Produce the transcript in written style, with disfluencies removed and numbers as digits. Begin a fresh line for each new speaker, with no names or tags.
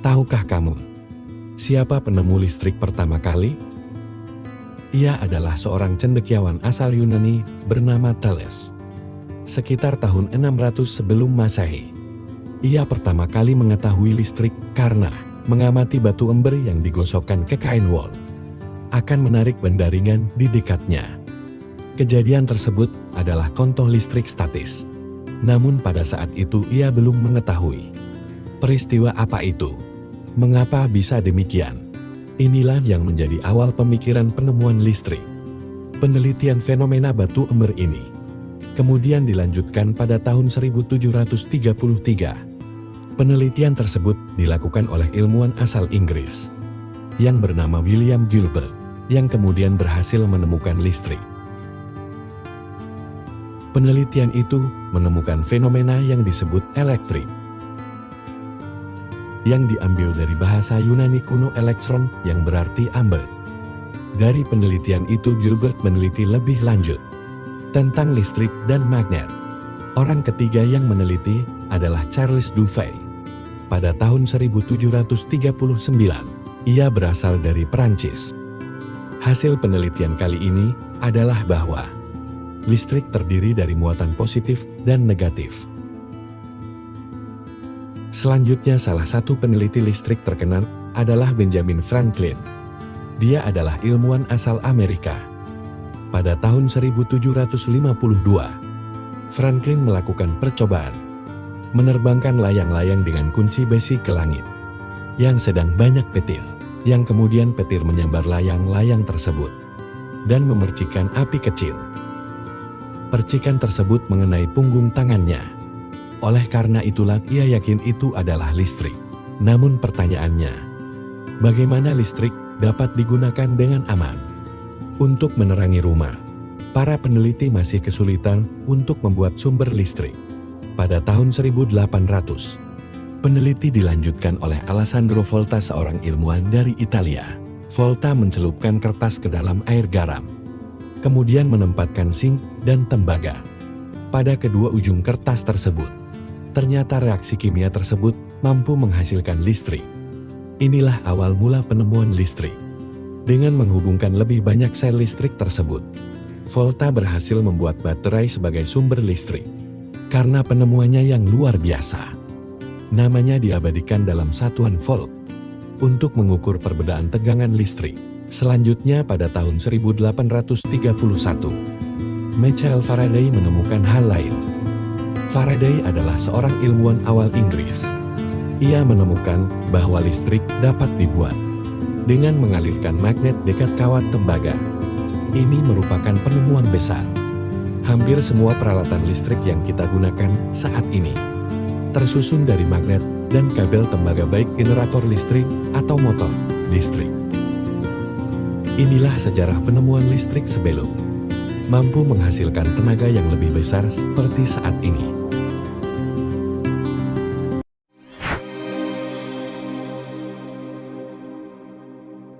Tahukah kamu, siapa penemu listrik pertama kali? Ia adalah seorang cendekiawan asal Yunani bernama Thales. Sekitar tahun 600 sebelum Masehi, ia pertama kali mengetahui listrik karena mengamati batu ember yang digosokkan ke kain wol akan menarik benda ringan di dekatnya. Kejadian tersebut adalah contoh listrik statis. Namun pada saat itu ia belum mengetahui peristiwa apa itu. Mengapa bisa demikian? Inilah yang menjadi awal pemikiran penemuan listrik. Penelitian fenomena batu ember ini kemudian dilanjutkan pada tahun 1733. Penelitian tersebut dilakukan oleh ilmuwan asal Inggris yang bernama William Gilbert, yang kemudian berhasil menemukan listrik. Penelitian itu menemukan fenomena yang disebut elektrik, yang diambil dari bahasa Yunani kuno elektron yang berarti amber. Dari penelitian itu Gilbert meneliti lebih lanjut tentang listrik dan magnet. Orang ketiga yang meneliti adalah Charles Duffy. Pada tahun 1739, ia berasal dari Perancis. Hasil penelitian kali ini adalah bahwa listrik terdiri dari muatan positif dan negatif. Selanjutnya salah satu peneliti listrik terkenal adalah Benjamin Franklin. Dia adalah ilmuwan asal Amerika. Pada tahun 1752, Franklin melakukan percobaan menerbangkan layang-layang dengan kunci besi ke langit yang sedang banyak petir, yang kemudian petir menyambar layang-layang tersebut dan memercikan api kecil. Percikan tersebut mengenai punggung tangannya. Oleh karena itulah ia yakin itu adalah listrik. Namun pertanyaannya, bagaimana listrik dapat digunakan dengan aman untuk menerangi rumah? Para peneliti masih kesulitan untuk membuat sumber listrik. Pada tahun 1800, peneliti dilanjutkan oleh Alessandro Volta, seorang ilmuwan dari Italia. Volta mencelupkan kertas ke dalam air garam, kemudian menempatkan zinc dan tembaga pada kedua ujung kertas tersebut. Ternyata reaksi kimia tersebut mampu menghasilkan listrik. Inilah awal mula penemuan listrik. Dengan menghubungkan lebih banyak sel listrik tersebut, Volta berhasil membuat baterai sebagai sumber listrik. Karena penemuannya yang luar biasa, namanya diabadikan dalam satuan volt untuk mengukur perbedaan tegangan listrik. Selanjutnya pada tahun 1831, Michael Faraday menemukan hal lain. Faraday adalah seorang ilmuwan awal Inggris. Ia menemukan bahwa listrik dapat dibuat dengan mengalirkan magnet dekat kawat tembaga. Ini merupakan penemuan besar. Hampir semua peralatan listrik yang kita gunakan saat ini tersusun dari magnet dan kabel tembaga, baik generator listrik atau motor listrik. Inilah sejarah penemuan listrik sebelum mampu menghasilkan tenaga yang lebih besar seperti saat ini.